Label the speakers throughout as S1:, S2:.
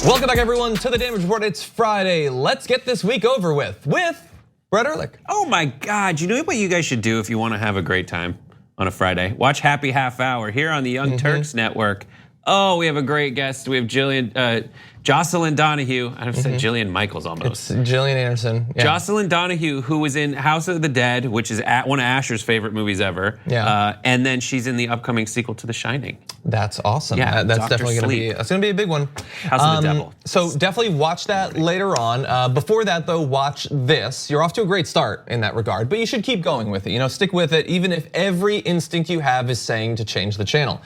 S1: Welcome back, everyone, to the Damage Report. It's Friday. Let's get this week over with Brett Erlich.
S2: Oh my God, you know what you guys should do if you want to have a great time on a Friday? Watch Happy Half Hour here on the Young Turks Network. Oh, we have a great guest. We have Jocelyn Donahue. I have said Jillian Michaels almost.
S1: It's Gillian Anderson.
S2: Yeah. Jocelyn Donahue, who was in House of the Dead, which is one of Asher's favorite movies ever.
S1: Yeah.
S2: And then she's in the upcoming sequel to The Shining.
S1: That's awesome.
S2: Yeah,
S1: that's
S2: Dr.
S1: definitely
S2: Sleep.
S1: gonna be a big one.
S2: House of the Devil.
S1: So definitely watch that later on. Before that though, watch this. You're off to a great start in that regard, but you should keep going with it. Stick with it, even if every instinct you have is saying to change the channel.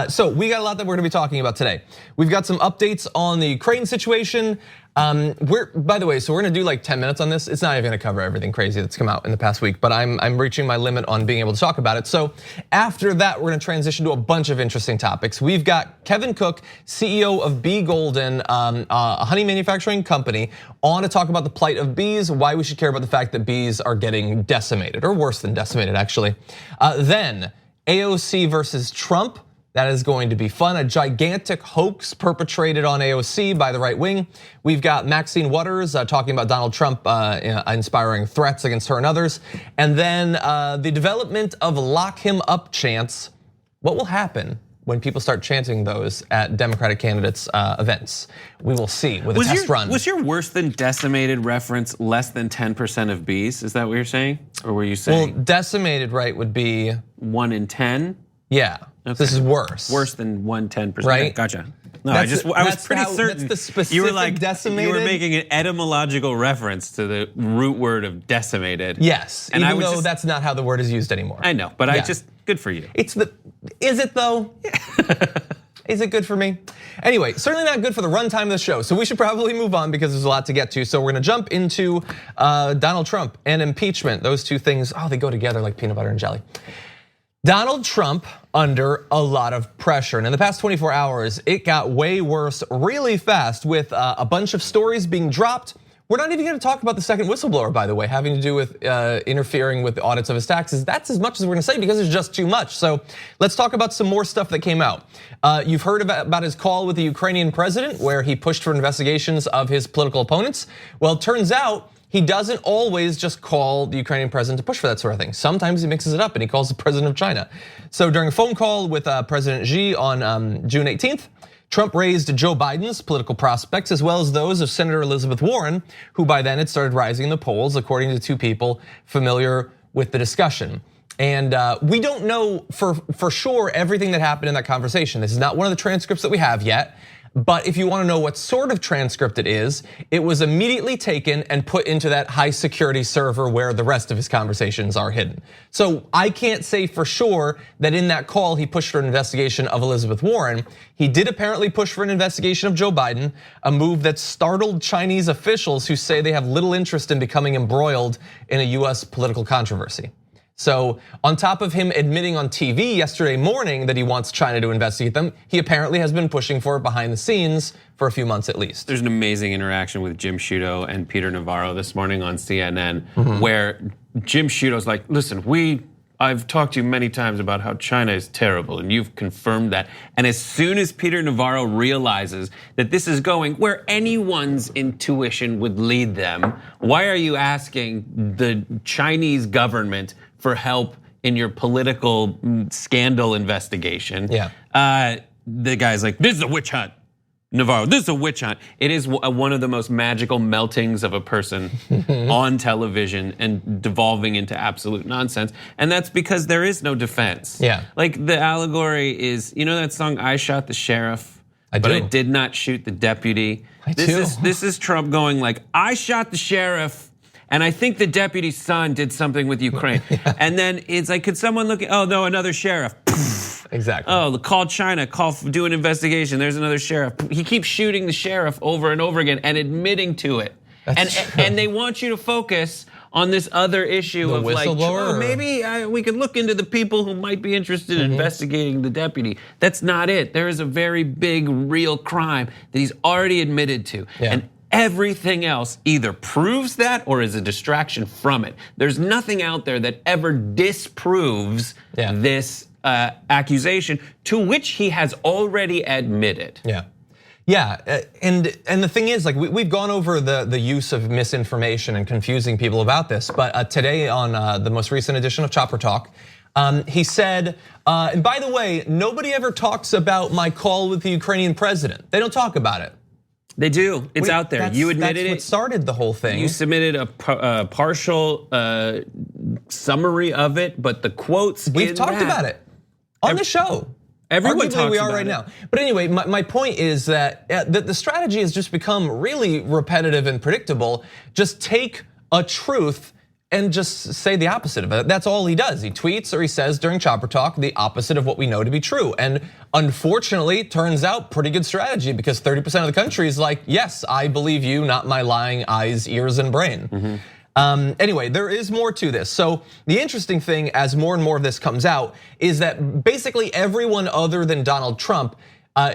S1: So we got a lot that we're gonna be talking about today. We've got some updates on the Ukraine situation. By the way, so we're gonna do like 10 minutes on this. It's not even gonna cover everything crazy that's come out in the past week, but I'm reaching my limit on being able to talk about it. So after that, we're gonna transition to a bunch of interesting topics. We've got Kevin Cooke, CEO of Bee Golden, a honey manufacturing company, on to talk about the plight of bees, why we should care about the fact that bees are getting decimated, or worse than decimated, actually. Then AOC versus Trump. That is going to be fun. A gigantic hoax perpetrated on AOC by the right wing. We've got Maxine Waters talking about Donald Trump inspiring threats against her and others. And then the development of lock him up chants. What will happen when people start chanting those at Democratic candidates' events? We will see with a test run.
S2: Was your worse than decimated reference less than 10% of bees? Is that what you're saying? Or were you saying?
S1: Well, decimated, right, would be
S2: 1 in 10?
S1: Yeah. Okay. This is worse.
S2: Worse than 1/10%.
S1: Right?
S2: Gotcha. No, I was pretty certain.
S1: That's the specific
S2: you were like
S1: decimated.
S2: You were making an etymological reference to the root word of decimated.
S1: Yes, and even though that's not how the word is used anymore.
S2: I know, but good for you.
S1: Is it though? Is it good for me? Anyway, certainly not good for the runtime of the show. So we should probably move on because there's a lot to get to. So we're gonna jump into Donald Trump and impeachment. Those two things, they go together like peanut butter and jelly. Donald Trump under a lot of pressure. And in the past 24 hours, it got way worse really fast with a bunch of stories being dropped. We're not even gonna talk about the second whistleblower, by the way, having to do with interfering with the audits of his taxes. That's as much as we're gonna say because it's just too much. So let's talk about some more stuff that came out. You've heard about his call with the Ukrainian president where he pushed for investigations of his political opponents. Well, it turns out he doesn't always just call the Ukrainian president to push for that sort of thing. Sometimes he mixes it up and he calls the president of China. So during a phone call with President Xi on June 18th, Trump raised Joe Biden's political prospects as well as those of Senator Elizabeth Warren, who by then had started rising in the polls, according to two people familiar with the discussion. And we don't know for sure everything that happened in that conversation. This is not one of the transcripts that we have yet. But if you want to know what sort of transcript it was immediately taken and put into that high security server where the rest of his conversations are hidden. So I can't say for sure that in that call he pushed for an investigation of Elizabeth Warren. He did apparently push for an investigation of Joe Biden, a move that startled Chinese officials who say they have little interest in becoming embroiled in a US political controversy. So on top of him admitting on TV yesterday morning that he wants China to investigate them, he apparently has been pushing for it behind the scenes for a few months at least.
S2: There's an amazing interaction with Jim Sciutto and Peter Navarro this morning on CNN where Jim Sciutto's like, listen, I've talked to you many times about how China is terrible and you've confirmed that. And as soon as Peter Navarro realizes that this is going where anyone's intuition would lead them, why are you asking the Chinese government for help in your political scandal investigation?
S1: Yeah.
S2: The guy's like, this is a witch hunt. Navarro, this is a witch hunt. It is one of the most magical meltings of a person on television and devolving into absolute nonsense. And that's because there is no defense.
S1: Yeah.
S2: Like the allegory is, you know that song, I Shot the Sheriff, but I did not shoot the deputy. This is Trump going like, I shot the sheriff, and I think the deputy's son did something with Ukraine. And then it's like, could someone look at, oh no, another sheriff.
S1: Exactly.
S2: Oh, call China, do an investigation, there's another sheriff. He keeps shooting the sheriff over and over again and admitting to it. And they want you to focus on this other issue of like, oh, maybe we could look into the people who might be interested in investigating the deputy. That's not it. There is a very big, real crime that he's already admitted to.
S1: Yeah.
S2: And everything else either proves that or is a distraction from it. There's nothing out there that ever disproves this accusation to which he has already admitted.
S1: Yeah. Yeah, and the thing is, like we've gone over the use of misinformation and confusing people about this, but today on the most recent edition of Chopper Talk, he said, and by the way, nobody ever talks about my call with the Ukrainian president. They don't talk about it.
S2: They do. It's out there. You admitted it.
S1: That's what started the whole thing.
S2: You submitted a partial summary of it, but the quotes.
S1: We've talked about it on the show.
S2: Everyone
S1: Arguably
S2: talks
S1: we are
S2: about
S1: right
S2: it.
S1: now. But anyway, my point is that the strategy has just become really repetitive and predictable. Just take a truth and just say the opposite of it. That's all he does. He tweets or he says during Chopper Talk the opposite of what we know to be true. And unfortunately, turns out pretty good strategy because 30% of the country is like, yes, I believe you, not my lying eyes, ears, and brain. Anyway, there is more to this. So the interesting thing as more and more of this comes out is that basically everyone other than Donald Trump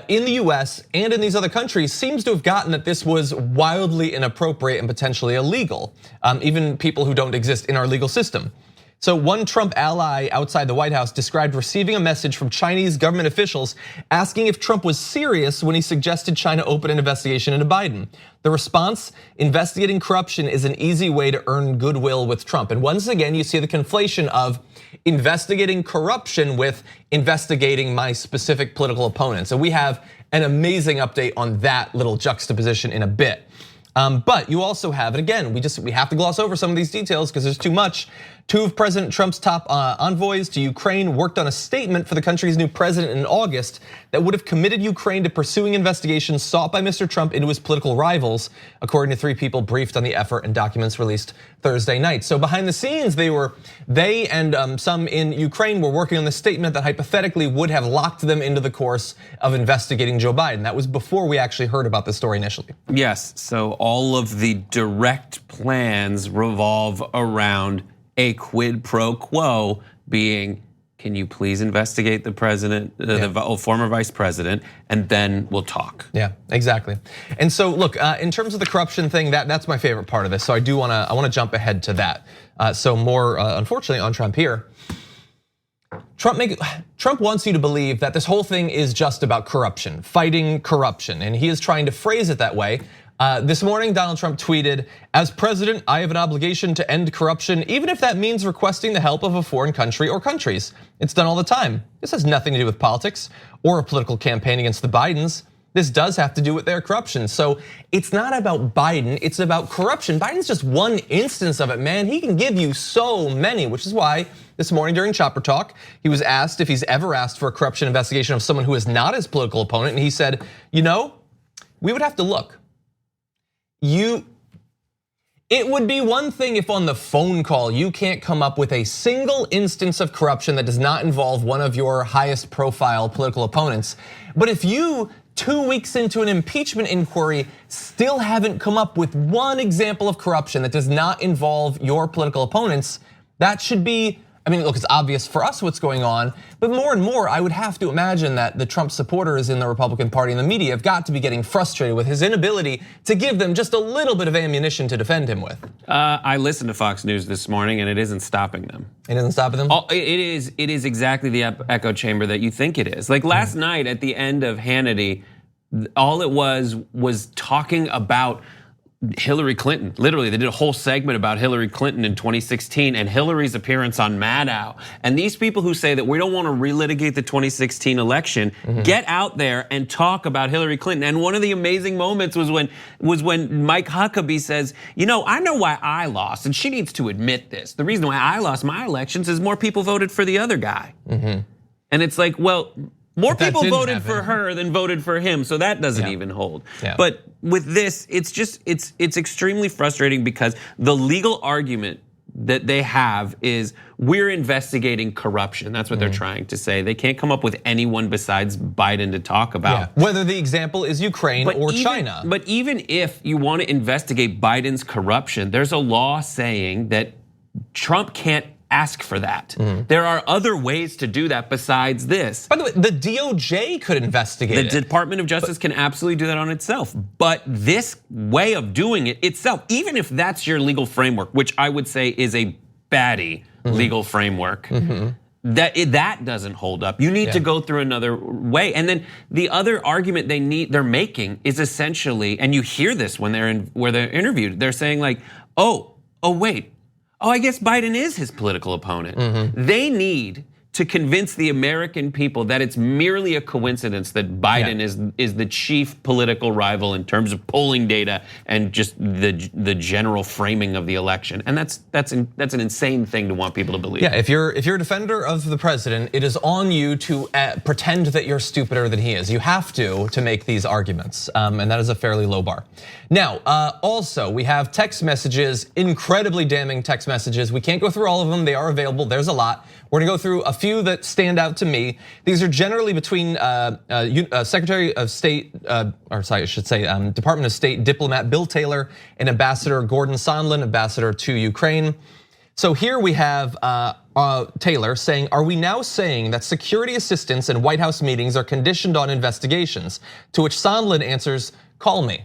S1: in the US and in these other countries seems to have gotten that this was wildly inappropriate and potentially illegal, even people who don't exist in our legal system. So one Trump ally outside the White House described receiving a message from Chinese government officials asking if Trump was serious when he suggested China open an investigation into Biden. The response, investigating corruption is an easy way to earn goodwill with Trump. And once again, you see the conflation of investigating corruption with investigating my specific political opponent. So we have an amazing update on that little juxtaposition in a bit. But you also have, and again, we have to gloss over some of these details because there's too much. Two of President Trump's top envoys to Ukraine worked on a statement for the country's new president in August that would have committed Ukraine to pursuing investigations sought by Mr. Trump into his political rivals, according to 3 people briefed on the effort and documents released Thursday night. So behind the scenes, they and some in Ukraine were working on the statement that hypothetically would have locked them into the course of investigating Joe Biden. That was before we actually heard about this story initially.
S2: Yes, so all of the direct plans revolve around a quid pro quo being, can you please investigate the president, the former vice president, and then we'll talk.
S1: Yeah, exactly. And so look, in terms of the corruption thing, that's my favorite part of this. So I want to jump ahead to that. So more, unfortunately, on Trump here. Trump wants you to believe that this whole thing is just about corruption, fighting corruption, and he is trying to phrase it that way. This morning, Donald Trump tweeted, "As president, I have an obligation to end corruption, even if that means requesting the help of a foreign country or countries. It's done all the time. This has nothing to do with politics or a political campaign against the Bidens. This does have to do with their corruption." So it's not about Biden, it's about corruption. Biden's just one instance of it, man. He can give you so many, which is why this morning during Chopper Talk, he was asked if he's ever asked for a corruption investigation of someone who is not his political opponent. And he said, you know, we would have to look. It would be one thing if on the phone call you can't come up with a single instance of corruption that does not involve one of your highest profile political opponents. But if you 2 weeks into an impeachment inquiry still haven't come up with one example of corruption that does not involve your political opponents, that should be, I mean, look, it's obvious for us what's going on, but more and more, I would have to imagine that the Trump supporters in the Republican Party and the media have got to be getting frustrated with his inability to give them just a little bit of ammunition to defend him with.
S2: I listened to Fox News this morning and it isn't stopping them.
S1: It isn't stopping them?
S2: It is exactly the echo chamber that you think it is. Like last night at the end of Hannity, all it was talking about Hillary Clinton. Literally, they did a whole segment about Hillary Clinton in 2016 and Hillary's appearance on Maddow. And these people who say that we don't want to relitigate the 2016 election, get out there and talk about Hillary Clinton. And one of the amazing moments was when Mike Huckabee says, you know why I lost, and she needs to admit this. The reason why I lost my elections is more people voted for the other guy. And it's like, well, more people voted for her than voted for him, so that doesn't even hold. But with this, it's extremely frustrating because the legal argument that they have is we're investigating corruption. That's what they're trying to say. They can't come up with anyone besides Biden to talk about.
S1: Whether the example is Ukraine or China.
S2: But even if you want to investigate Biden's corruption, there's a law saying that Trump can't ask for that. There are other ways to do that besides this.
S1: By the way, the DOJ could investigate it.
S2: The Department of Justice can absolutely do that on itself. But this way of doing it itself, even if that's your legal framework, which I would say is a baddie legal framework, that doesn't hold up. You need to go through another way. And then the other argument they're making is essentially, and you hear this when they're interviewed, they're saying like, wait, I guess Biden is his political opponent. They need to convince the American people that it's merely a coincidence that Biden is the chief political rival in terms of polling data and just the general framing of the election. And that's an insane thing to want people to believe.
S1: Yeah, if you're a defender of the president, it is on you to pretend that you're stupider than he is. You have to make these arguments, and that is a fairly low bar. Now, also we have text messages, incredibly damning text messages. We can't go through all of them. They are available. There's a lot. We're gonna go through a few that stand out to me. These are generally between Secretary of State, or sorry, I should say Department of State diplomat Bill Taylor and Ambassador Gordon Sondland, ambassador to Ukraine. So here we have Taylor saying, "Are we now saying that security assistance and White House meetings are conditioned on investigations?" To which Sondland answers, "Call me."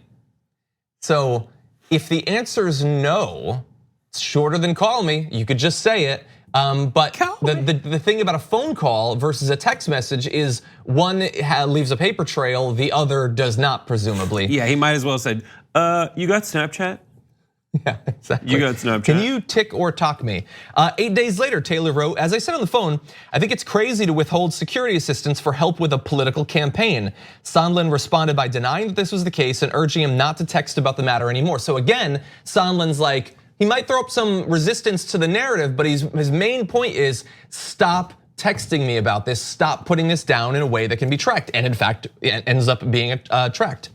S1: So if the answer is no, it's shorter than call me. You could just say it. But the thing about a phone call versus a text message is one leaves a paper trail, the other does not, presumably.
S2: Yeah, he might as well have said, you got Snapchat?
S1: Yeah, exactly.
S2: You got Snapchat.
S1: Can you tick or talk me? 8 days later, Taylor wrote, "As I said on the phone, I think it's crazy to withhold security assistance for help with a political campaign." Sondland responded by denying that this was the case and urging him not to text about the matter anymore. So again, Sondland's like, he might throw up some resistance to the narrative, but his main point is stop texting me about this, stop putting this down in a way that can be tracked, and in fact, it ends up being tracked.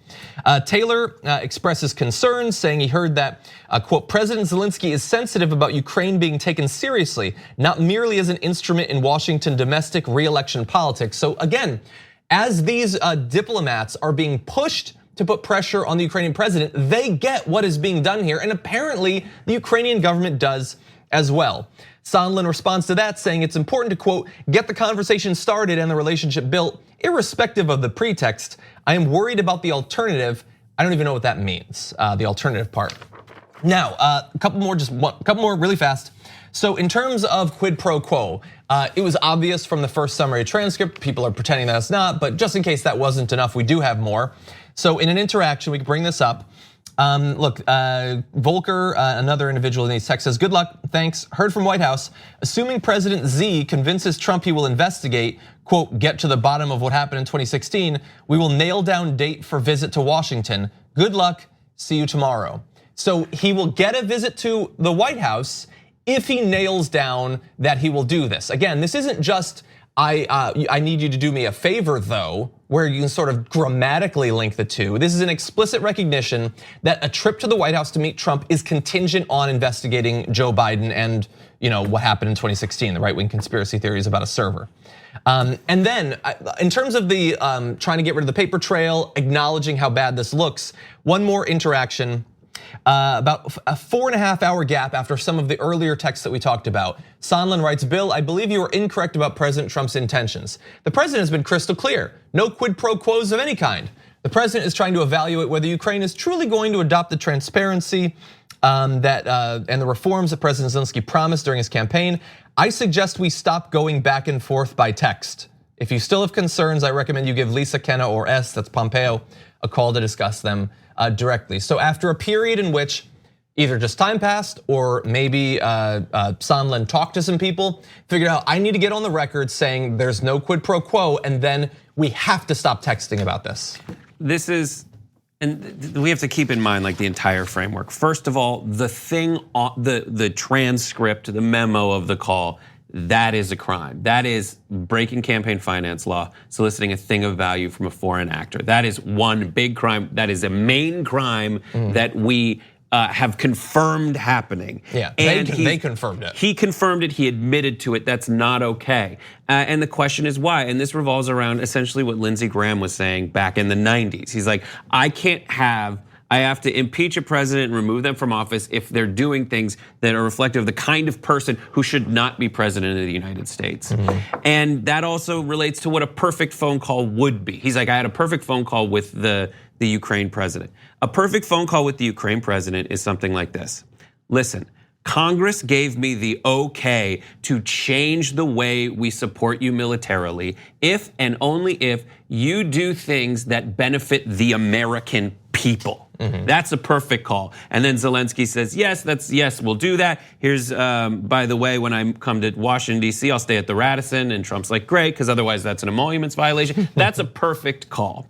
S1: Taylor expresses concerns, saying he heard that, quote, "President Zelensky is sensitive about Ukraine being taken seriously, not merely as an instrument in Washington domestic re-election politics." So again, as these diplomats are being pushed to put pressure on the Ukrainian president, they get what is being done here, and apparently the Ukrainian government does as well. Sondland responds to that, saying it's important to, quote, "get the conversation started and the relationship built, irrespective of the pretext. I am worried about the alternative." I don't even know what that means, the alternative part. Now, a couple more really fast. So in terms of quid pro quo, it was obvious from the first summary transcript. People are pretending that it's not, but just in case that wasn't enough, we do have more. So in an interaction, we can bring this up. Look, Volker, another individual in these texts says, "Good luck, thanks. Heard from White House, assuming President Z convinces Trump he will investigate, quote, get to the bottom of what happened in 2016, we will nail down date for visit to Washington. Good luck, see you tomorrow." So he will get a visit to the White House if he nails down that he will do this. Again, this isn't just, I need you to do me a favor though, where you can sort of grammatically link the two. This is an explicit recognition that a trip to the White House to meet Trump is contingent on investigating Joe Biden and what happened in 2016, the right-wing conspiracy theories about a server. And then in terms of the trying to get rid of the paper trail, acknowledging how bad this looks, one more interaction. About a 4.5 hour gap after some of the earlier texts that we talked about. Sondland writes, "Bill, I believe you are incorrect about President Trump's intentions. The president has been crystal clear, no quid pro quos of any kind. The president is trying to evaluate whether Ukraine is truly going to adopt the transparency and the reforms that President Zelensky promised during his campaign. I suggest we stop going back and forth by text. If you still have concerns, I recommend you give Lisa Kenna or that's Pompeo, a call to discuss them directly." So after a period in which either just time passed or maybe Sondland talked to some people, figured out I need to get on the record saying there's no quid pro quo, and then we have to stop texting about this.
S2: This is, and we have to keep in mind like the entire framework. First of all, the thing, the transcript, the memo of the call, that is a crime. That is breaking campaign finance law, soliciting a thing of value from a foreign actor. That is one big crime. That is a main crime that we have confirmed happening.
S1: Yeah, and they confirmed it.
S2: He confirmed it, he admitted to it, that's not okay. And the question is why? And this revolves around essentially what Lindsey Graham was saying back in the 90s. He's like, I have to impeach a president and remove them from office if they're doing things that are reflective of the kind of person who should not be president of the United States. And that also relates to what a perfect phone call would be. He's like, I had a perfect phone call with the Ukraine president. A perfect phone call with the Ukraine president is something like this. Listen, Congress gave me the okay to change the way we support you militarily if and only if you do things that benefit the American people. That's a perfect call. And then Zelensky says, yes, we'll do that. Here's, by the way, when I come to Washington, D.C., I'll stay at the Radisson. And Trump's like, great, because otherwise that's an emoluments violation. That's a perfect call.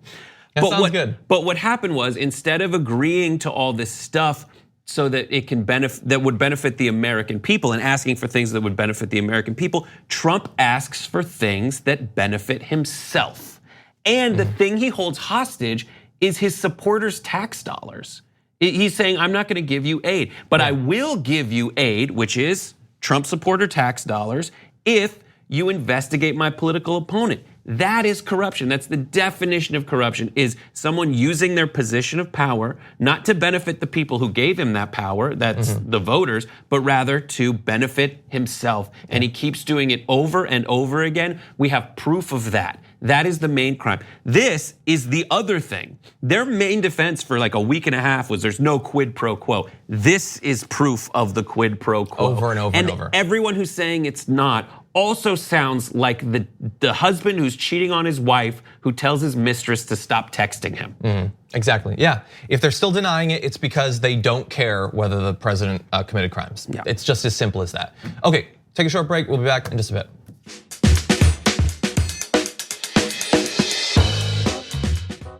S1: That sounds good.
S2: But what happened was, instead of agreeing to all this stuff so that it can that would benefit the American people and asking for things that would benefit the American people, Trump asks for things that benefit himself. And the thing he holds hostage is his supporters' tax dollars. He's saying, I'm not gonna give you aid, but I will give you aid, which is Trump supporter tax dollars, if you investigate my political opponent. That is corruption. That's the definition of corruption, is someone using their position of power, not to benefit the people who gave him that power, that's the voters, but rather to benefit himself. And he keeps doing it over and over again. We have proof of that. That is the main crime. This is the other thing. Their main defense for like a week and a half was there's no quid pro quo. This is proof of the quid pro quo.
S1: Over and over and over.
S2: Everyone who's saying it's not also sounds like the husband who's cheating on his wife who tells his mistress to stop texting him.
S1: Exactly, yeah. If they're still denying it, it's because they don't care whether the president committed crimes.
S2: Yeah.
S1: It's just as simple as that. Okay, take a short break. We'll be back in just a bit.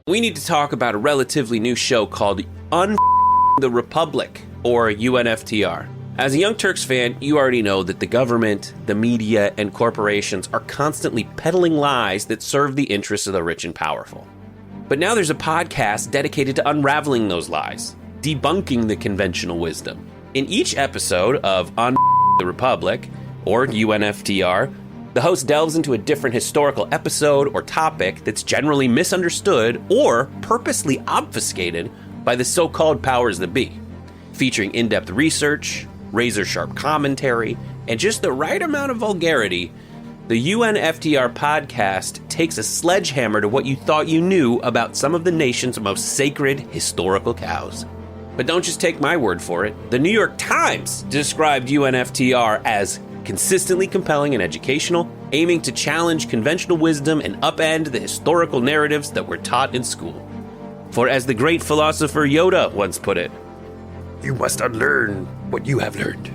S3: We need to talk about a relatively new show called the Republic, or UNFTR. As a Young Turks fan, you already know that the government, the media, and corporations are constantly peddling lies that serve the interests of the rich and powerful. But now there's a podcast dedicated to unraveling those lies, debunking the conventional wisdom. In each episode of the Republic, or UNFTR, the host delves into a different historical episode or topic that's generally misunderstood or purposely obfuscated by the so-called powers that be, featuring in-depth research, razor-sharp commentary, and just the right amount of vulgarity. The UNFTR podcast takes a sledgehammer to what you thought you knew about some of the nation's most sacred historical cows. But don't just take my word for it. The New York Times described UNFTR as consistently compelling and educational, aiming to challenge conventional wisdom and upend the historical narratives that were taught in school. For as the great philosopher Yoda once put it, you must unlearn what you have learned.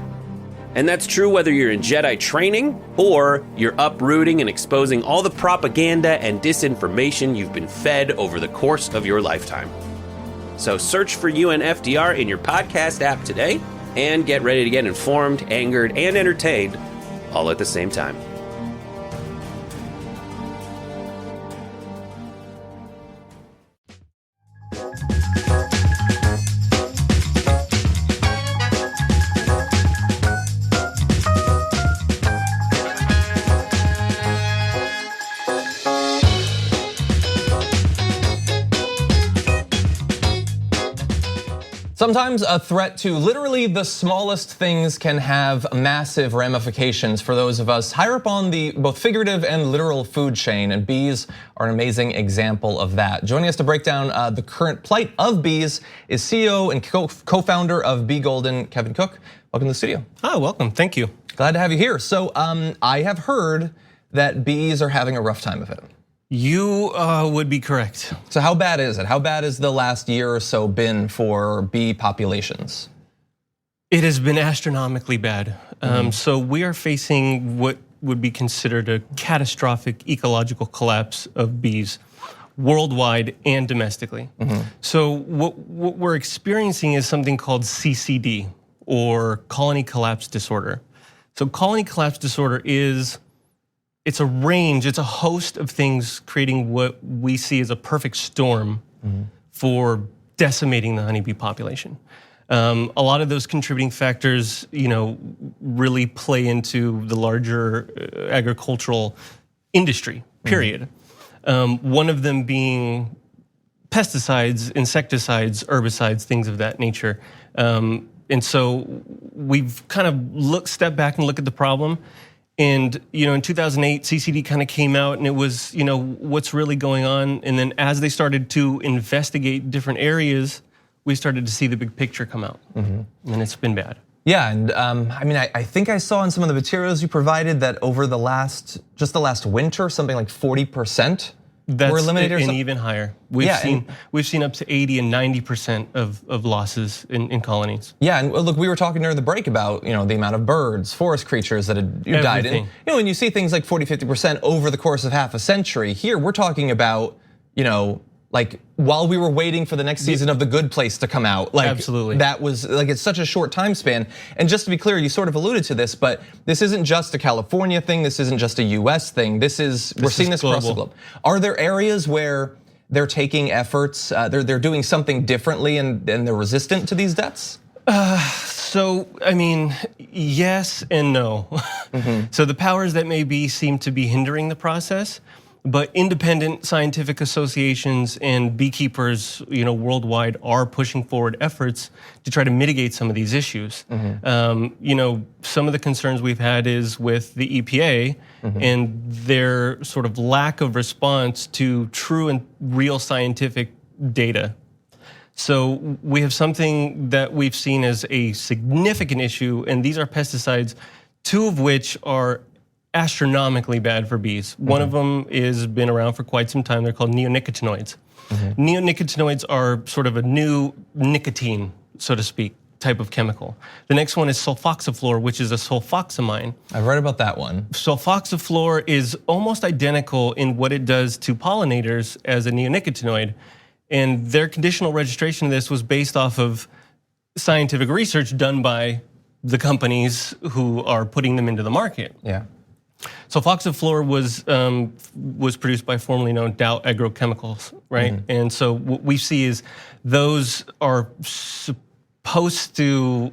S3: And that's true whether you're in Jedi training or you're uprooting and exposing all the propaganda and disinformation you've been fed over the course of your lifetime. So search for UNFTR in your podcast app today and get ready to get informed, angered, and entertained all at the same time.
S1: Sometimes a threat to literally the smallest things can have massive ramifications for those of us higher up on the both figurative and literal food chain, and bees are an amazing example of that. Joining us to break down the current plight of bees is CEO and co-founder of Bee Golden, Kevin Cooke. Welcome to the studio.
S4: Oh, welcome, thank you.
S1: Glad to have you here. So I have heard that bees are having a rough time of it.
S4: You would be correct.
S1: So how bad is it? How bad has the last year or so been for bee populations?
S4: It has been astronomically bad. So we are facing what would be considered a catastrophic ecological collapse of bees worldwide and domestically. So what we're experiencing is something called CCD, or colony collapse disorder. So colony collapse disorder it's a range, it's a host of things creating what we see as a perfect storm for decimating the honeybee population. A lot of those contributing factors, really play into the larger agricultural industry, period. One of them being pesticides, insecticides, herbicides, things of that nature. And so we've kind of stepped back and looked at the problem. And in 2008, CCD kind of came out, and it was what's really going on. And then as they started to investigate different areas, we started to see the big picture come out, and it's been bad.
S1: Yeah, and I mean, I think I saw in some of the materials you provided that over the last winter, something like 40% were eliminated.
S4: And even higher. We've seen up to 80 and 90% of losses in colonies.
S1: Yeah, and look, we were talking during the break about the amount of birds, forest creatures that had died. And when you see things like 40-50% over the course of half a century, here we're talking about like while we were waiting for the next season of The Good Place to come out, like
S4: absolutely,
S1: that was like it's such a short time span. And just to be clear, you sort of alluded to this, but this isn't just a California thing. This isn't just a US thing. We're seeing this across the globe. Are there areas where they're taking efforts, they're doing something differently and they're resistant to these deaths?
S4: So, I mean, yes and no. So the powers that may be seem to be hindering the process, but independent scientific associations and beekeepers, worldwide are pushing forward efforts to try to mitigate some of these issues. Some of the concerns we've had is with the EPA and their sort of lack of response to true and real scientific data. So we have something that we've seen as a significant issue, and these are pesticides, two of which are astronomically bad for bees. One of them has been around for quite some time. They're called neonicotinoids. Neonicotinoids are sort of a new nicotine, so to speak, type of chemical. The next one is sulfoxaflor, which is a sulfoxamine.
S1: I've read about that one.
S4: Sulfoxaflor is almost identical in what it does to pollinators as a neonicotinoid. And their conditional registration of this was based off of scientific research done by the companies who are putting them into the market.
S1: Yeah.
S4: Sulfoxaflor was produced by formerly known Dow Agrochemicals, right? And so what we see is those are supposed to,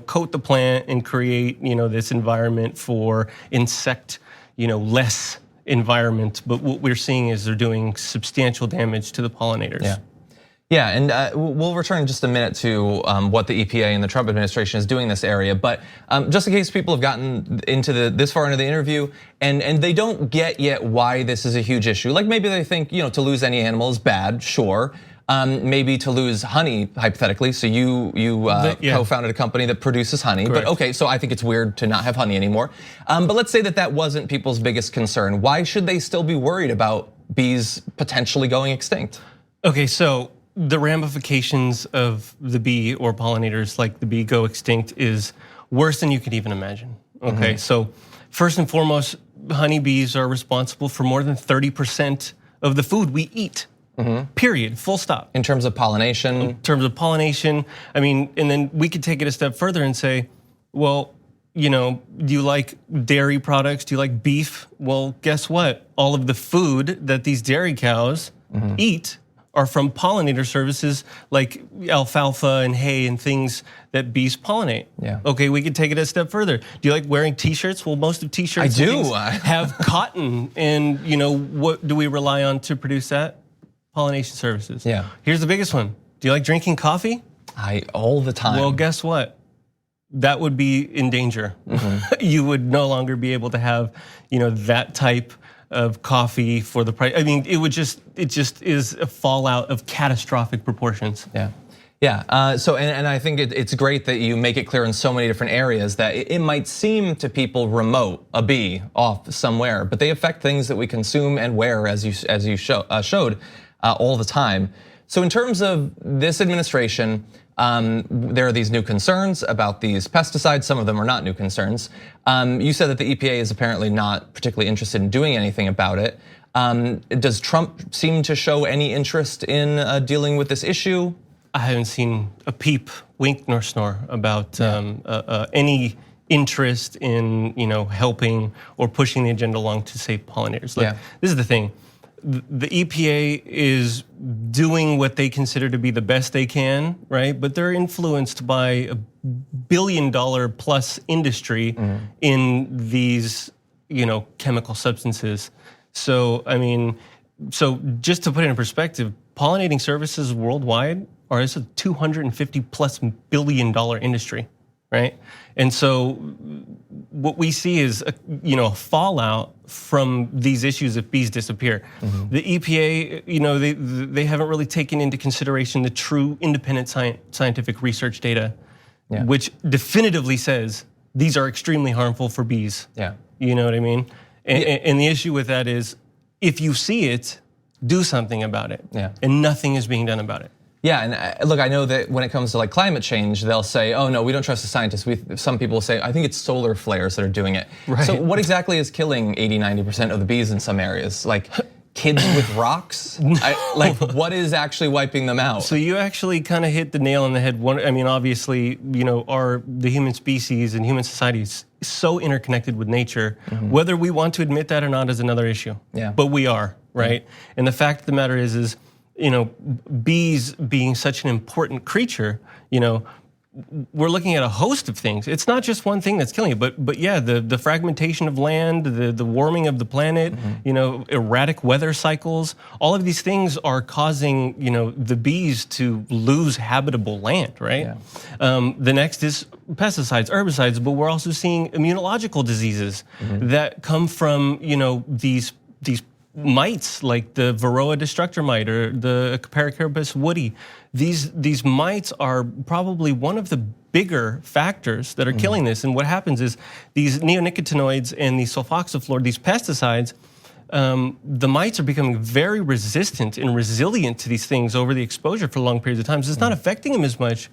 S4: coat the plant and create, this environment for less environment. But what we're seeing is they're doing substantial damage to the pollinators.
S1: Yeah. Yeah, and we'll return in just a minute to what the EPA and the Trump administration is doing in this area. But just in case people have gotten into this far into the interview and they don't get yet why this is a huge issue, like maybe they think to lose any animal is bad, sure. Maybe to lose honey, hypothetically. So you co-founded a company that produces honey.
S4: Correct.
S1: But okay, so I think it's weird to not have honey anymore. But let's say that wasn't people's biggest concern. Why should they still be worried about bees potentially going extinct?
S4: Okay, so the ramifications of the bee or pollinators like the bee go extinct is worse than you could even imagine. Okay, so first and foremost, honeybees are responsible for more than 30% of the food we eat. Period, full stop.
S1: In terms of pollination?
S4: I mean, and then we could take it a step further and say, well, do you like dairy products? Do you like beef? Well, guess what? All of the food that these dairy cows eat are from pollinator services like alfalfa and hay and things that bees pollinate.
S1: Yeah.
S4: Okay, we could take it a step further. Do you like wearing t-shirts? Well, most of t-shirts have cotton, and what do we rely on to produce that? Pollination services.
S1: Yeah.
S4: Here's the biggest one. Do you like drinking coffee?
S1: All the time.
S4: Well, guess what? That would be in danger. You would no longer be able to have, that type of coffee for the price. I mean, it just is a fallout of catastrophic proportions.
S1: Yeah. Yeah, so and I think it's great that you make it clear in so many different areas that it might seem to people remote, a bee off somewhere, but they affect things that we consume and wear, as you showed all the time. So in terms of this administration, there are these new concerns about these pesticides. Some of them are not new concerns. You said that the EPA is apparently not particularly interested in doing anything about it. Does Trump seem to show any interest in dealing with this issue?
S4: I haven't seen a peep, wink nor snore about any interest in helping or pushing the agenda along to save pollinators. Look, this is the thing. The EPA is doing what they consider to be the best they can, right? But they're influenced by a $1 billion plus industry in these, chemical substances. So, I mean, just to put it in perspective, pollinating services worldwide are a $250+ billion industry, right? And so what we see is a fallout from these issues if bees disappear. The EPA, they haven't really taken into consideration the true independent scientific research data which definitively says these are extremely harmful for bees.
S1: Yeah.
S4: You know what I mean? And the issue with that is, if you see it, do something about it.
S1: Yeah.
S4: And nothing is being done about it.
S1: Yeah, and look, I know that when it comes to like climate change, they'll say, oh no, we don't trust the scientists. Some people say, I think it's solar flares that are doing it.
S4: Right.
S1: So what exactly is killing 80-90% of the bees in some areas? Like kids with rocks? Like what is actually wiping them out?
S4: So you actually kind of hit the nail on the head. I mean, obviously, the human species and human society is so interconnected with nature. Whether we want to admit that or not is another issue.
S1: Yeah.
S4: But we are, right? And the fact of the matter is, bees being such an important creature, we're looking at a host of things. It's not just one thing that's killing it, but yeah, the fragmentation of land, the warming of the planet, erratic weather cycles, all of these things are causing, the bees to lose habitable land, right? Yeah. The next is pesticides, herbicides, but we're also seeing immunological diseases that come from, these mites like the Varroa destructor mite or the Paracarpus woody. These mites are probably one of the bigger factors that are killing this. And what happens is these neonicotinoids and these sulfoxaflor, these pesticides, the mites are becoming very resistant and resilient to these things over the exposure for long periods of time. So it's not affecting them as much.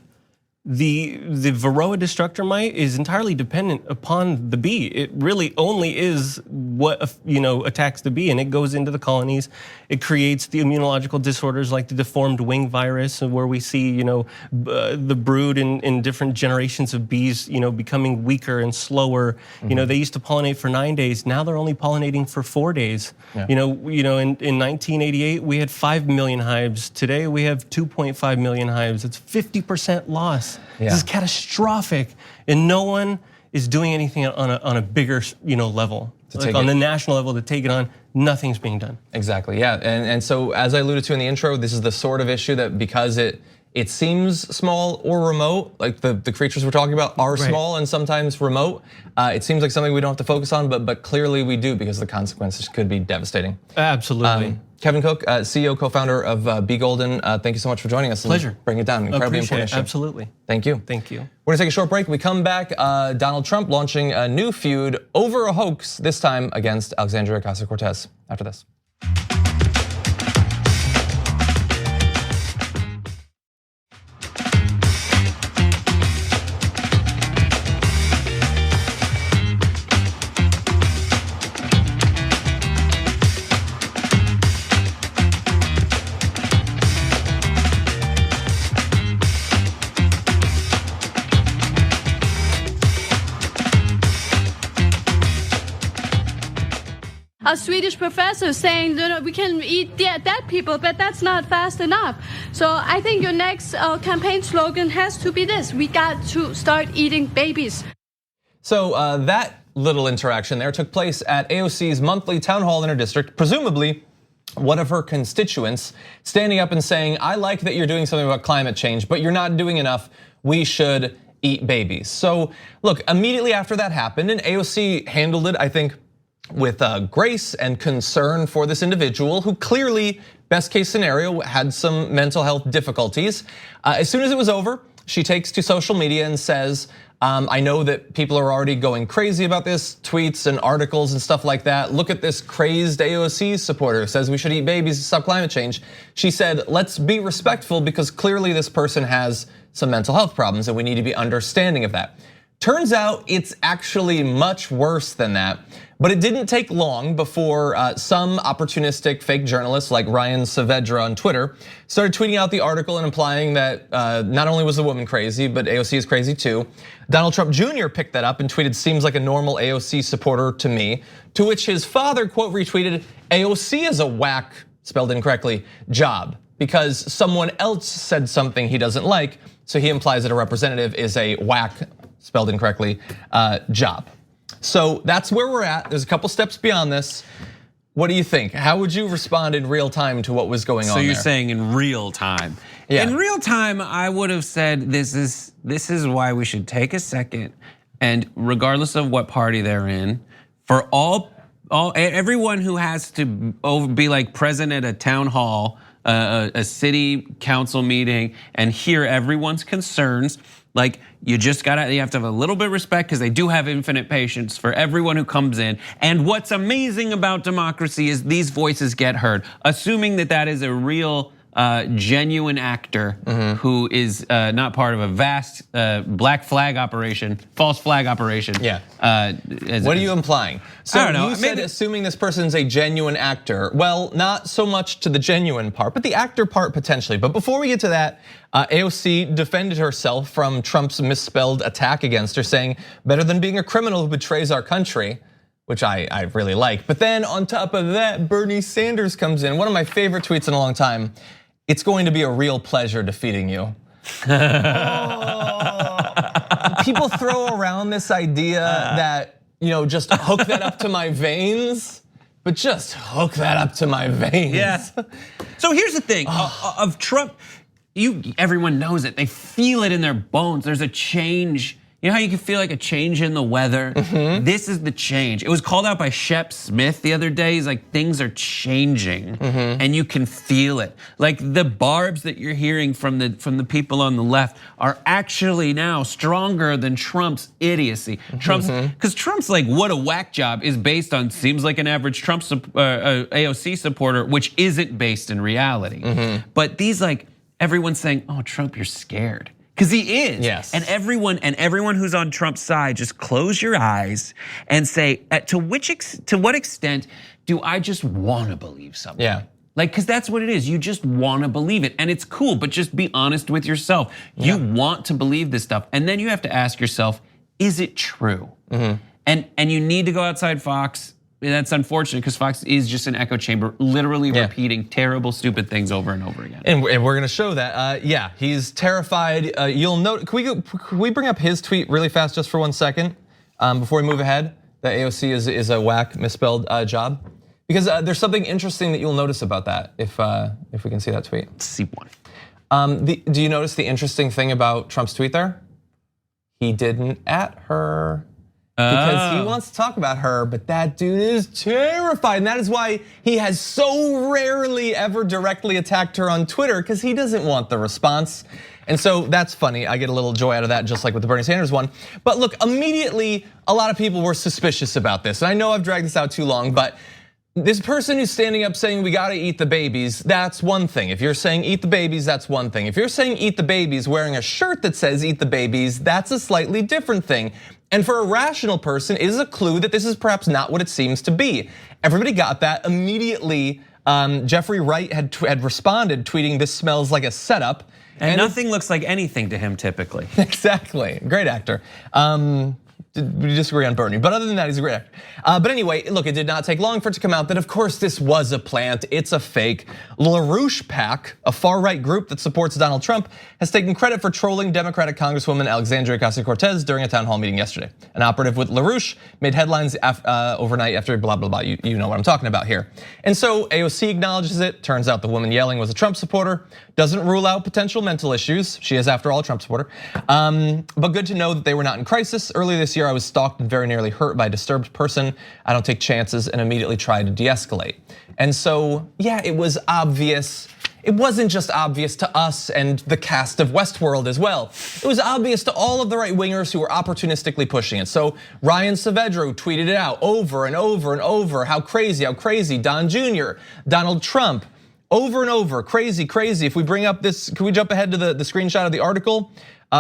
S4: The Varroa destructor mite is entirely dependent upon the bee. It really only is what attacks the bee, and it goes into the colonies. It creates the immunological disorders like the deformed wing virus, where we see the brood in different generations of bees becoming weaker and slower. They used to pollinate for 9 days. Now they're only pollinating for 4 days. Yeah. In 1988 we had 5 million hives. Today we have 2.5 million hives. It's 50% loss. Yeah. This is catastrophic, and no one is doing anything on a bigger level, like on the national level to take it on. Nothing's being done.
S1: Exactly. Yeah, and so as I alluded to in the intro, this is the sort of issue that because it seems small or remote, like the creatures we're talking about are small and sometimes remote. It seems like something we don't have to focus on, but clearly we do because the consequences could be devastating.
S4: Absolutely.
S1: Kevin Cooke, CEO, co-founder of Bee Golden. Thank you so much for joining us.
S4: Pleasure.
S1: Bring it down. Incredibly important issue.
S4: Absolutely.
S1: Thank you.
S4: Thank you.
S1: We're gonna take a short break. We come back. Donald Trump launching a new feud over a hoax, this time against Alexandria Ocasio-Cortez. After this.
S5: A Swedish professor saying that we can eat dead people, but that's not fast enough. So I think your next campaign slogan has to be this: we got to start eating babies.
S1: So that little interaction there took place at AOC's monthly town hall in her district, presumably one of her constituents standing up and saying, I like that you're doing something about climate change, but you're not doing enough. We should eat babies. So look, immediately after that happened, and AOC handled it, I think, with grace and concern for this individual who clearly, best case scenario, had some mental health difficulties. As soon as it was over, she takes to social media and says, I know that people are already going crazy about this, tweets and articles and stuff like that. Look at this crazed AOC supporter who says we should eat babies to stop climate change. She said, let's be respectful because clearly this person has some mental health problems and we need to be understanding of that. Turns out it's actually much worse than that. But it didn't take long before some opportunistic fake journalists like Ryan Saavedra on Twitter started tweeting out the article and implying that not only was the woman crazy, but AOC is crazy too. Donald Trump Jr. picked that up and tweeted, seems like a normal AOC supporter to me, to which his father, quote, retweeted, AOC is a whack, spelled incorrectly, job, because someone else said something he doesn't like, so he implies that a representative is a whack, spelled incorrectly, job. So that's where we're at. There's a couple steps beyond this. What do you think? How would you respond in real time to what was going on
S2: So you're
S1: there?
S2: saying in real time.
S1: Yeah.
S2: In real time, I would have said this is why we should take a second and regardless of what party they're in, for everyone who has to be like present at a town hall a city council meeting and hear everyone's concerns. Like you have to have a little bit of respect because they do have infinite patience for everyone who comes in. And what's amazing about democracy is these voices get heard. Assuming that is a real genuine actor who is not part of a vast black flag operation, false flag operation.
S1: Yeah. What are you implying? So
S2: I don't know.
S1: You said assuming this person's a genuine actor. Well, not so much to the genuine part, but the actor part potentially. But before we get to that, AOC defended herself from Trump's misspelled attack against her, saying, better than being a criminal who betrays our country, which I really like. But then on top of that, Bernie Sanders comes in. One of my favorite tweets in a long time. It's going to be a real pleasure defeating you. People throw around this idea that, just hook that up to my veins, but just hook that up to my veins.
S2: Yeah. So here's the thing of Trump, everyone knows it. They feel it in their bones. There's a change. You know how you can feel like a change in the weather? This is the change. It was called out by Shep Smith the other day. He's like, things are changing and you can feel it. Like the barbs that you're hearing from the people on the left are actually now stronger than Trump's idiocy. Because Trump's like, what a whack job is based on, seems like an average Trump AOC supporter, which isn't based in reality. But these everyone's saying, oh, Trump, you're scared. Because he is.
S1: Yes.
S2: And everyone who's on Trump's side, just close your eyes and say, to what extent do I just want to believe something?
S1: Yeah.
S2: Because that's what it is. You just want to believe it, and it's cool. But just be honest with yourself. You want to believe this stuff, and then you have to ask yourself, is it true? And you need to go outside Fox. That's unfortunate because Fox is just an echo chamber, literally repeating terrible, stupid things over and over again.
S1: And we're gonna show that. Yeah, he's terrified. You'll note. Can we bring up his tweet really fast, just for 1 second, before we move ahead? That AOC is a whack misspelled job, because there's something interesting that you'll notice about that. If we can see that tweet.
S2: Let's see one.
S1: Do you notice the interesting thing about Trump's tweet there? He didn't at her. Because he wants to talk about her, but that dude is terrified. And that is why he has so rarely ever directly attacked her on Twitter, because he doesn't want the response. And so that's funny. I get a little joy out of that, just like with the Bernie Sanders one. But look, immediately, a lot of people were suspicious about this. And I know I've dragged this out too long, but this person who's standing up saying we gotta eat the babies, that's one thing. If you're saying eat the babies, that's one thing. If you're saying eat the babies wearing a shirt that says eat the babies, that's a slightly different thing. And for a rational person, it is a clue that this is perhaps not what it seems to be. Everybody got that immediately. Jeffrey Wright had responded, tweeting, "This smells like a setup."
S2: And nothing looks like anything to him typically.
S1: Exactly, great actor. We disagree on Bernie, but other than that, he's a great actor. But anyway, look, it did not take long for it to come out that, of course, this was a plant. It's a fake. LaRouche PAC, a far-right group that supports Donald Trump, has taken credit for trolling Democratic Congresswoman Alexandria Ocasio-Cortez during a town hall meeting yesterday. An operative with LaRouche made headlines overnight after blah, blah, blah. You know what I'm talking about here. And so AOC acknowledges it. Turns out the woman yelling was a Trump supporter. Doesn't rule out potential mental issues. She is, after all, a Trump supporter. But good to know that they were not in crisis. Earlier this year, I was stalked and very nearly hurt by a disturbed person. I don't take chances and immediately tried to de-escalate. And so, yeah, it was obvious. It wasn't just obvious to us and the cast of Westworld as well. It was obvious to all of the right-wingers who were opportunistically pushing it. So Ryan Saavedra tweeted it out over and over and over. How crazy, Don Jr., Donald Trump, over and over, crazy. If we bring up this, can we jump ahead to the screenshot of the article?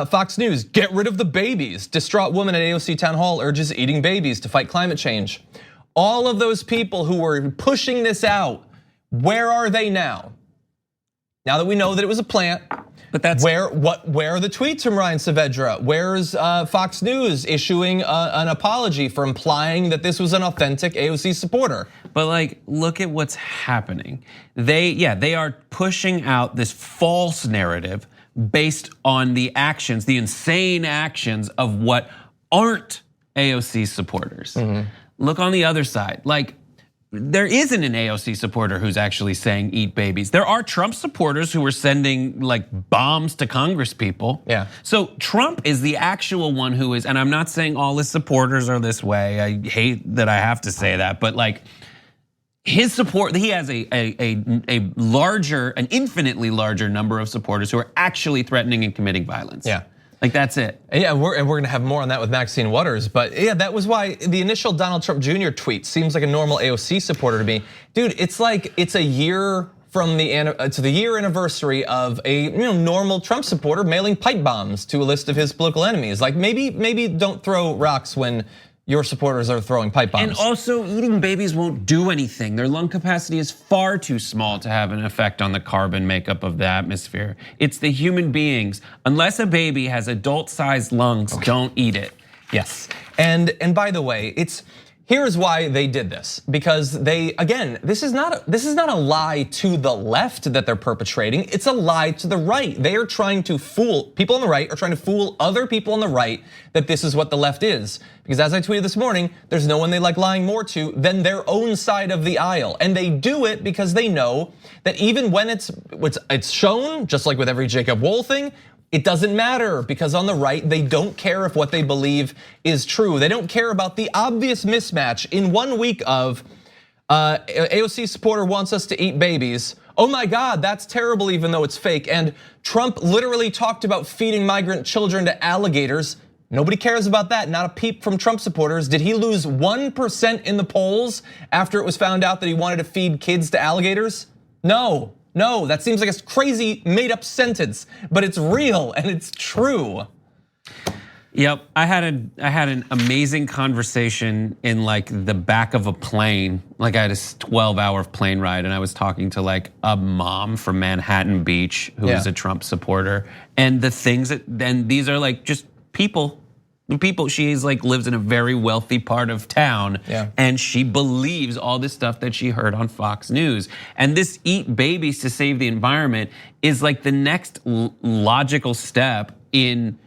S1: Fox News, get rid of the babies. Distraught woman at AOC town hall urges eating babies to fight climate change. All of those people who were pushing this out, where are they now? Now that we know that it was a plant,
S2: but that's
S1: where are the tweets from Ryan Saavedra? Where's Fox News issuing an apology for implying that this was an authentic AOC supporter?
S2: But look at what's happening. They are pushing out this false narrative based on the actions, the insane actions of what aren't AOC supporters. Look on the other side. There isn't an AOC supporter who's actually saying eat babies. There are Trump supporters who are sending bombs to Congress people.
S1: Yeah.
S2: So Trump is the actual one who is, and I'm not saying all his supporters are this way. I hate that I have to say that, but his support, he has a larger, an infinitely larger number of supporters who are actually threatening and committing violence.
S1: Yeah.
S2: Like that's it.
S1: Yeah, we're gonna have more on that with Maxine Waters, but yeah, that was why the initial Donald Trump Jr. tweet seems like a normal AOC supporter to me. Dude, it's like it's a year from the year anniversary of a normal Trump supporter mailing pipe bombs to a list of his political enemies. Like maybe don't throw rocks when your supporters are throwing pipe bombs.
S2: And also, eating babies won't do anything. Their lung capacity is far too small to have an effect on the carbon makeup of the atmosphere. It's the human beings. Unless a baby has adult-sized lungs, don't eat it.
S1: Yes, and by the way, here's why they did this, because this is not a lie to the left that they're perpetrating. It's a lie to the right. They are trying to fool people on the right, are trying to fool other people on the right that this is what the left is. Because as I tweeted this morning, there's no one they like lying more to than their own side of the aisle, and they do it because they know that even when it's shown, just like with every Jacob Wohl thing, it doesn't matter, because on the right, they don't care if what they believe is true. They don't care about the obvious mismatch in 1 week of AOC supporter wants us to eat babies. Oh my God, that's terrible even though it's fake. And Trump literally talked about feeding migrant children to alligators. Nobody cares about that, not a peep from Trump supporters. Did he lose 1% in the polls after it was found out that he wanted to feed kids to alligators? No. No, that seems like a crazy made up sentence, but it's real and it's true.
S2: Yep, I had an amazing conversation in like the back of a plane. Like I had a 12-hour plane ride, and I was talking to like a mom from Manhattan Beach who is a Trump supporter. And the things then these are like just people. She's like lives in a very wealthy part of town, and she believes all this stuff that she heard on Fox News. And this eat babies to save the environment is like the next logical step in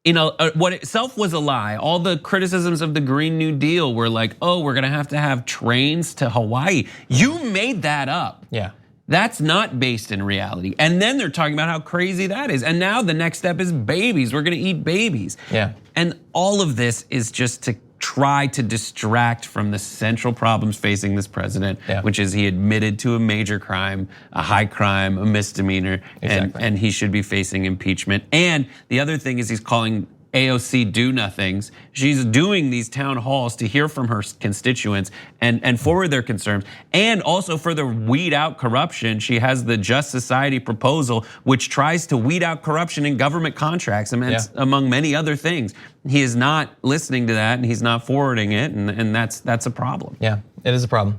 S2: what itself was a lie. All the criticisms of the Green New Deal were like, oh, we're gonna have to have trains to Hawaii. You made that up.
S1: Yeah.
S2: That's not based in reality. And then they're talking about how crazy that is. And now the next step is babies. We're gonna eat babies.
S1: Yeah.
S2: And all of this is just to try to distract from the central problems facing this president, which is he admitted to a major crime, a high crime, a misdemeanor, and he should be facing impeachment. And the other thing is he's calling AOC do-nothings. She's doing these town halls to hear from her constituents and forward their concerns. And also further weed out corruption. She has the Just Society proposal, which tries to weed out corruption in government contracts, among many other things. He is not listening to that, and he's not forwarding it, and that's a problem.
S1: Yeah, it is a problem.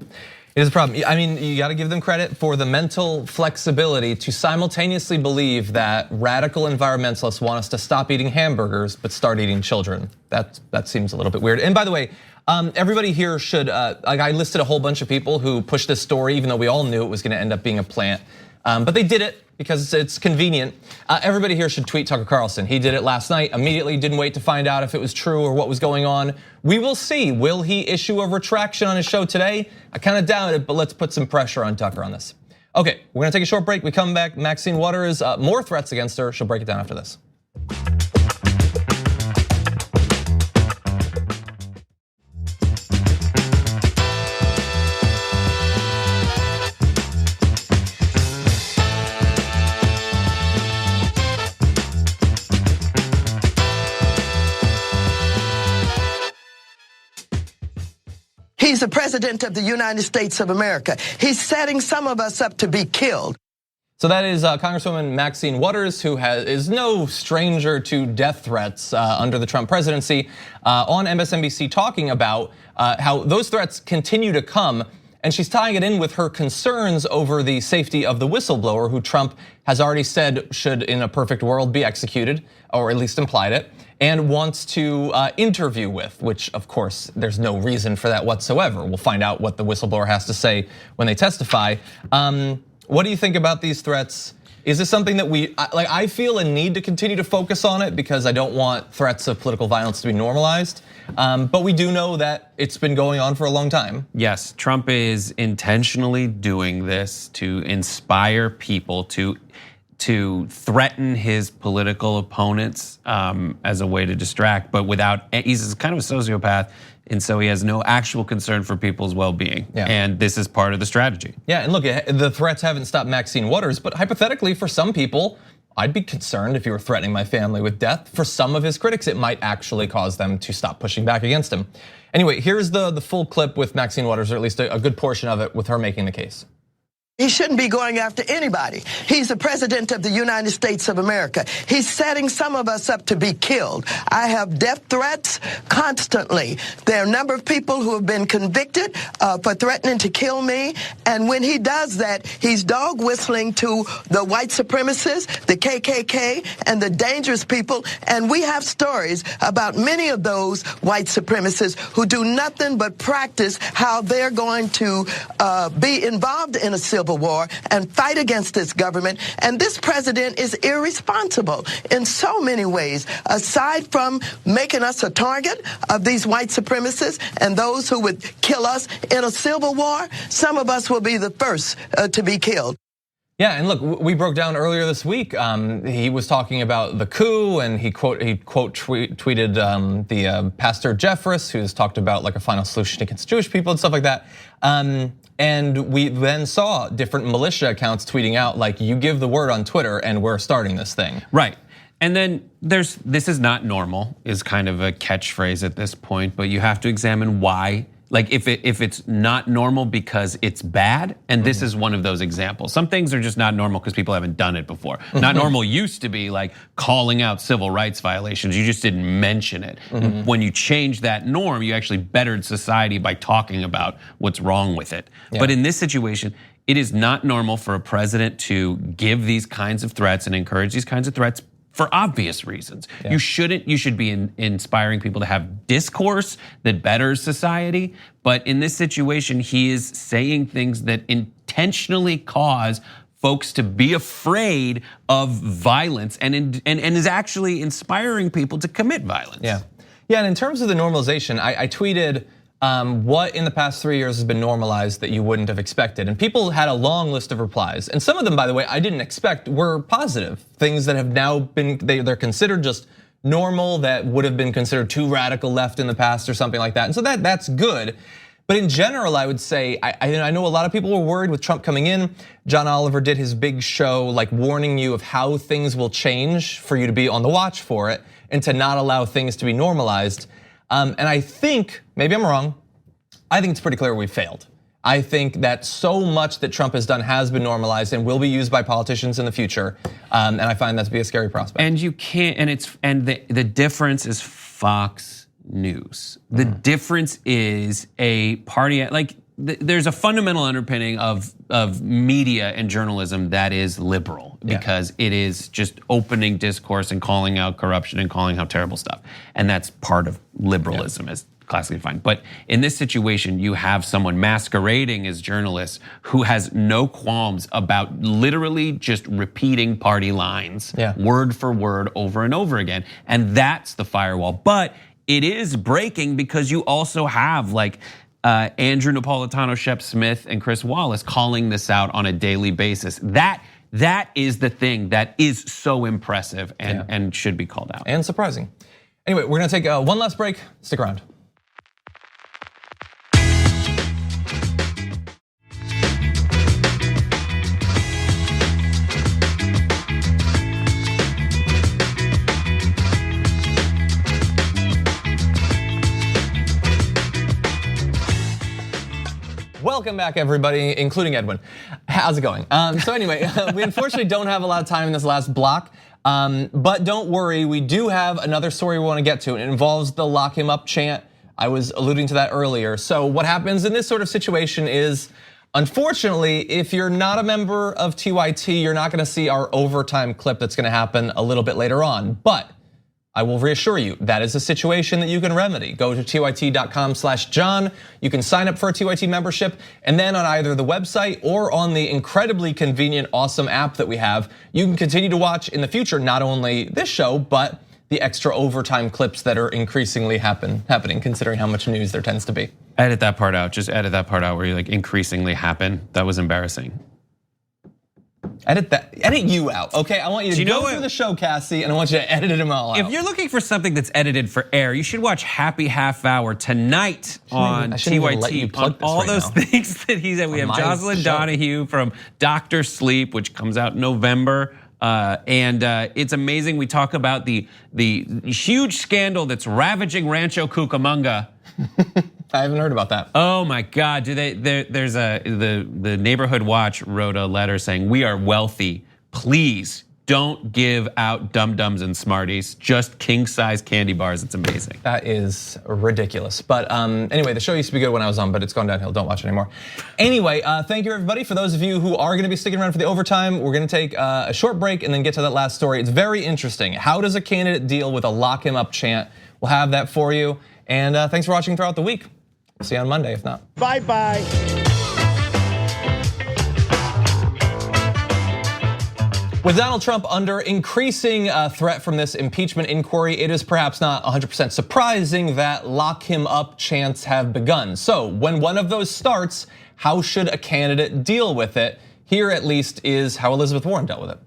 S1: It is a problem. I mean, you got to give them credit for the mental flexibility to simultaneously believe that radical environmentalists want us to stop eating hamburgers but start eating children. That seems a little bit weird. And by the way, everybody here should, like I listed a whole bunch of people who pushed this story, even though we all knew it was gonna end up being a plant. But they did it because it's convenient. Everybody here should tweet Tucker Carlson. He did it last night, immediately didn't wait to find out if it was true or what was going on. We will see, will he issue a retraction on his show today? I kind of doubt it, but let's put some pressure on Tucker on this. Okay, we're gonna take a short break. We come back, Maxine Waters, more threats against her. She'll break it down after this.
S6: He's the president of the United States of America. He's setting some of us up to be killed.
S1: So that is Congresswoman Maxine Waters, who is no stranger to death threats under the Trump presidency, on MSNBC talking about how those threats continue to come. And she's tying it in with her concerns over the safety of the whistleblower, who Trump has already said should, in a perfect world, be executed, or at least implied it, and wants to interview with, which of course there's no reason for that whatsoever. We'll find out what the whistleblower has to say when they testify. What do you think about these threats? Is this something that I feel a need to continue to focus on it because I don't want threats of political violence to be normalized. But we do know that it's been going on for a long time.
S2: Yes, Trump is intentionally doing this to inspire people to to threaten his political opponents as a way to distract, but he's kind of a sociopath, and so he has no actual concern for people's well-being. And this is part of the strategy.
S1: Yeah, and look, the threats haven't stopped Maxine Waters, but hypothetically, for some people, I'd be concerned if you were threatening my family with death. For some of his critics, it might actually cause them to stop pushing back against him. Anyway, here's the full clip with Maxine Waters, or at least a good portion of it, with her making the case.
S6: He shouldn't be going after anybody. He's the president of the United States of America. He's setting some of us up to be killed. I have death threats constantly. There are a number of people who have been convicted for threatening to kill me. And when he does that, he's dog whistling to the white supremacists, the KKK, and the dangerous people. And we have stories about many of those white supremacists who do nothing but practice how they're going to be involved in a civil war and fight against this government. And this president is irresponsible in so many ways. Aside from making us a target of these white supremacists and those who would kill us in a civil war, some of us will be the first to be killed.
S1: Yeah, and look, we broke down earlier this week. He was talking about the coup, and he tweeted the Pastor Jeffress, who's talked about like a final solution against Jewish people and stuff like that. And we then saw different militia accounts tweeting out like, "You give the word on Twitter, and we're starting this thing."
S2: Right. And then this is not normal is kind of a catchphrase at this point, but you have to examine why. Like if it's not normal because it's bad, and this is one of those examples. Some things are just not normal because people haven't done it before. Not normal used to be like calling out civil rights violations. You just didn't mention it. When you change that norm, you actually bettered society by talking about what's wrong with it. But in this situation, it is not normal for a president to give these kinds of threats and encourage these kinds of threats for obvious reasons. You should be inspiring people to have discourse that betters society. But in this situation, he is saying things that intentionally cause folks to be afraid of violence and is actually inspiring people to commit violence.
S1: Yeah, and in terms of the normalization, I tweeted, what in the past 3 years has been normalized that you wouldn't have expected? And people had a long list of replies. And some of them, by the way, I didn't expect were positive. Things that have now been, they're considered just normal, that would have been considered too radical left in the past or something like that. And so that's good. But in general, I would say, I know a lot of people were worried with Trump coming in. John Oliver did his big show, like warning you of how things will change for you to be on the watch for it and to not allow things to be normalized. And I think, maybe I'm wrong, I think it's pretty clear we failed. I think that so much that Trump has done has been normalized and will be used by politicians in the future. And I find that to be a scary prospect.
S2: And you can't, and the difference is Fox News. The difference is a party, like there's a fundamental underpinning of media and journalism that is liberal because it is just opening discourse and calling out corruption and calling out terrible stuff. And that's part of liberalism as classically defined. But in this situation, you have someone masquerading as journalists who has no qualms about literally just repeating party lines word for word over and over again. And that's the firewall. But it is breaking because you also have like Andrew Napolitano, Shep Smith, and Chris Wallace calling this out on a daily basis. That is the thing that is so impressive and should be called out.
S1: And surprising. Anyway, we're gonna take one last break. Stick around. Welcome back, everybody, including Edwin. How's it going? So anyway, we unfortunately don't have a lot of time in this last block, but don't worry, we do have another story we want to get to. It involves the lock him up chant. I was alluding to that earlier. So what happens in this sort of situation is, unfortunately, if you're not a member of TYT, you're not gonna see our overtime clip that's gonna happen a little bit later on. But I will reassure you, that is a situation that you can remedy. Go to tyt.com/John. You can sign up for a TYT membership, and then on either the website or on the incredibly convenient, awesome app that we have, you can continue to watch in the future, not only this show, but the extra overtime clips that are increasingly happening, considering how much news there tends to be.
S2: Edit that part out, just edit that part out where you like increasingly happen. That was embarrassing.
S1: Edit you out, okay? I want you to go through the show, Cassie, and I want you to edit them all out.
S7: If you're looking for something that's edited for air, you should watch Happy Half Hour tonight on TYT on all those things that he said. We have Jocelyn Donahue from Dr. Sleep, which comes out in November. And it's amazing. We talk about the huge scandal that's ravaging Rancho Cucamonga.
S1: I haven't heard about that.
S7: Oh my God! There's the Neighborhood Watch wrote a letter saying we are wealthy. Please don't give out dum-dums and Smarties. Just king-size candy bars. It's amazing.
S1: That is ridiculous. But anyway, the show used to be good when I was on, but it's gone downhill. Don't watch it anymore. Anyway, thank you everybody. For those of you who are going to be sticking around for the overtime, we're going to take a short break and then get to that last story. It's very interesting. How does a candidate deal with a lock him up chant? We'll have that for you. And thanks for watching throughout the week. See you on Monday, if not.
S8: Bye-bye.
S1: With Donald Trump under increasing threat from this impeachment inquiry, it is perhaps not 100% surprising that lock him up chants have begun. So when one of those starts, how should a candidate deal with it? Here at least is how Elizabeth Warren dealt with it.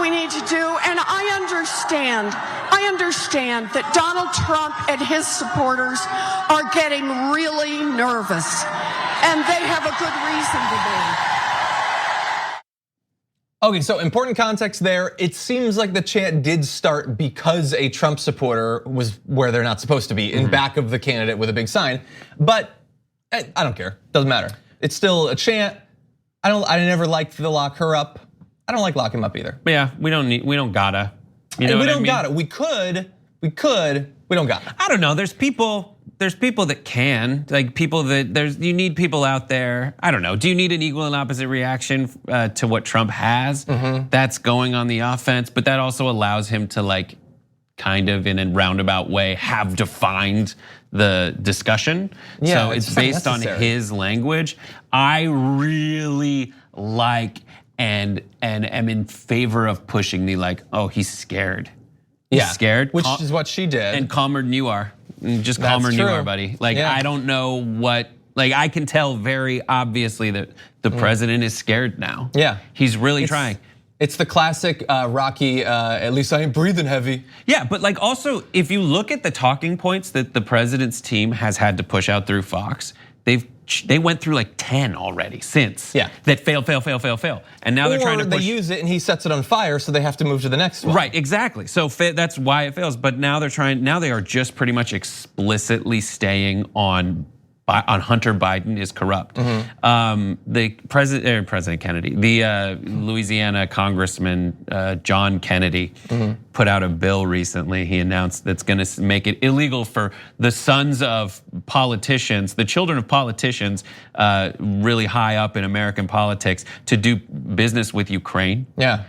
S9: We need to do, and I understand that Donald Trump and his supporters are getting really nervous, and they have a good reason to be.
S1: Okay, so important context there. It seems like the chant did start because a Trump supporter was where they're not supposed to be, in back of the candidate with a big sign. But I don't care, doesn't matter. It's still a chant. I never liked the lock her up. I don't like lock him up either.
S7: Yeah, we don't gotta. You know what I mean?
S1: We don't gotta. We could. We don't gotta.
S7: I don't know. There's people that can, like people that you need people out there. I don't know. Do you need an equal and opposite reaction to what Trump has? That's going on the offense, but that also allows him to like kind of in a roundabout way have defined the discussion.
S1: Yeah,
S7: so it's based on his language. I really like and am in favor of pushing the like, oh, he's scared. He's scared.
S1: Which is what she did.
S7: And calmer than you are. Just calmer than you are, buddy. Like, I don't know what, like I can tell very obviously that the president is scared now.
S1: Yeah.
S7: He's really trying.
S1: It's the classic Rocky, at least I ain't breathing heavy.
S7: Yeah, but like also, if you look at the talking points that the president's team has had to push out through Fox, they went through like 10 already since that fail. And now they're trying to push.
S1: They use it and he sets it on fire, so they have to move to the next one.
S7: Right, exactly. So that's why it fails. But now they are just pretty much explicitly staying on Hunter Biden is corrupt. The President Kennedy, the Louisiana Congressman John Kennedy put out a bill recently. He announced that's going to make it illegal for the sons of politicians, the children of politicians, really high up in American politics, to do business with Ukraine.
S1: Yeah.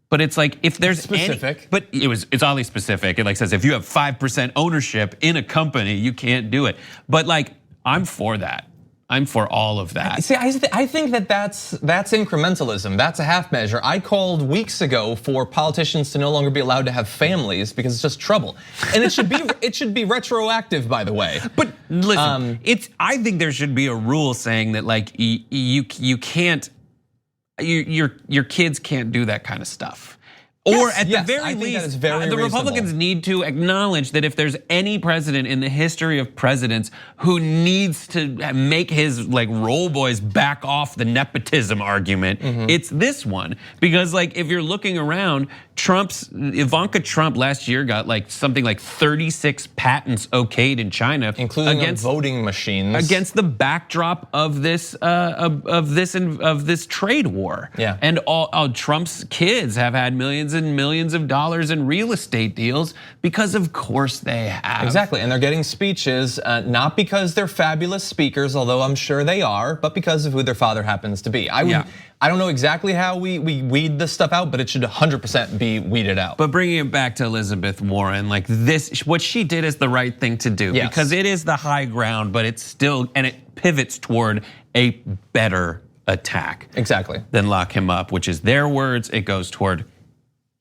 S7: But it's like if there's
S1: specific,
S7: but it's oddly specific. It like says if you have 5% ownership in a company, you can't do it. But like, I'm for that. I'm for all of that.
S1: See, I think that's incrementalism. That's a half measure. I called weeks ago for politicians to no longer be allowed to have families because it's just trouble. And it should be retroactive, by the way.
S7: But listen, I think there should be a rule saying that like you can't, your kids can't do that kind of stuff. Or at the very least, the Republicans need to acknowledge that if there's any president in the history of presidents who needs to make his like roll boys back off the nepotism argument, it's this one. Because like if you're looking around, Ivanka Trump last year got like something like 36 patents okayed in China,
S1: including against voting machines,
S7: against the backdrop of this trade war.
S1: Yeah.
S7: And all Trump's kids have had millions and millions of dollars in real estate deals because of course they have.
S1: Exactly, and they're getting speeches not because they're fabulous speakers, although I'm sure they are, but because of who their father happens to be. I don't know exactly how we weed this stuff out, but it should 100% be weeded out.
S7: But bringing it back to Elizabeth Warren, like this, what she did is the right thing to do because it is the high ground, but it's still, and it pivots toward a better attack.
S1: Exactly.
S7: Than lock him up, which is their words. It goes toward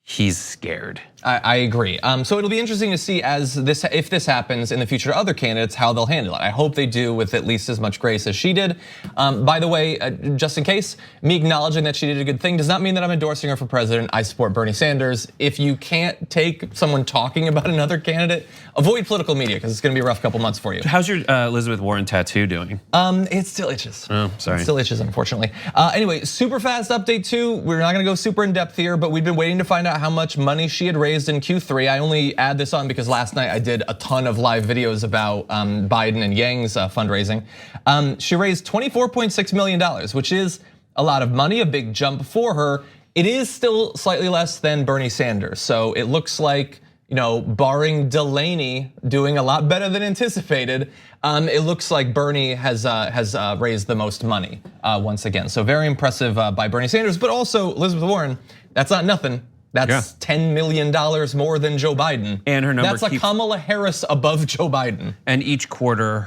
S7: he's scared.
S1: I agree. So it'll be interesting to see if this happens in the future to other candidates, how they'll handle it. I hope they do with at least as much grace as she did. By the way, just in case, me acknowledging that she did a good thing does not mean that I'm endorsing her for president. I support Bernie Sanders. If you can't take someone talking about another candidate, avoid political media because it's going to be a rough couple months for you.
S7: How's your Elizabeth Warren tattoo doing?
S1: It still itches.
S7: Oh, sorry.
S1: It still itches, unfortunately. Anyway, super fast update too. We're not going to go super in depth here, but we've been waiting to find out how much money she had raised in Q3. I only add this on because last night I did a ton of live videos about Biden and Yang's fundraising. She raised $24.6 million, which is a lot of money, a big jump for her. It is still slightly less than Bernie Sanders. So it looks like, barring Delaney doing a lot better than anticipated, it looks like Bernie has raised the most money once again. So very impressive by Bernie Sanders, but also Elizabeth Warren. That's not nothing. That's $10 million more than Joe Biden.
S7: And her number
S1: That's like Kamala Harris above Joe Biden.
S7: And each quarter,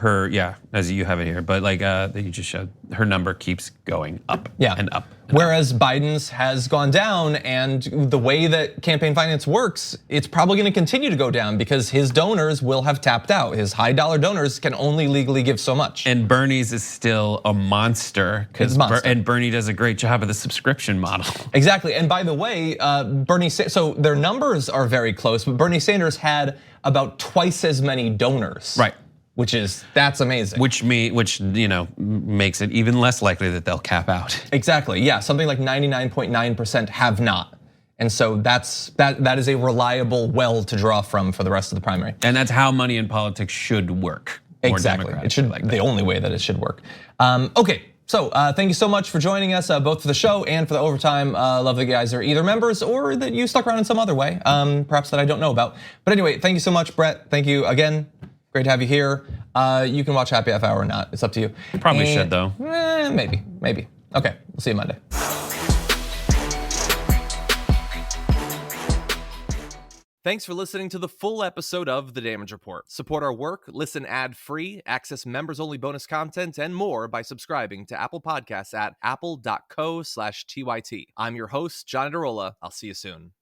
S7: as you have it here, but like that you just showed, her number keeps going up and up.
S1: Whereas Biden's has gone down, and the way that campaign finance works, it's probably going to continue to go down because his donors will have tapped out. His high dollar donors can only legally give so much.
S7: And Bernie's is still a monster and Bernie does a great job of the subscription model.
S1: Exactly. And by the way, so their numbers are very close, but Bernie Sanders had about twice as many donors.
S7: Right.
S1: That's amazing.
S7: Which makes it even less likely that they'll cap out.
S1: Exactly, yeah, something like 99.9% have not. And so that is a reliable well to draw from for the rest of the primary.
S7: And that's how money in politics should work.
S1: Exactly, it should like the only way that it should work. Okay, so thank you so much for joining us, both for the show and for the overtime. Love that you guys are either members or that you stuck around in some other way, perhaps that I don't know about. But anyway, thank you so much, Brett. Thank you again. Great to have you here. You can watch Happy Half Hour or not. It's up to you.
S7: Probably should though.
S1: Maybe. Okay, we'll see you Monday. Thanks for listening to the full episode of The Damage Report. Support our work, listen ad-free, access members-only bonus content, and more by subscribing to Apple Podcasts at apple.co/TYT. I'm your host, John Derola. I'll see you soon.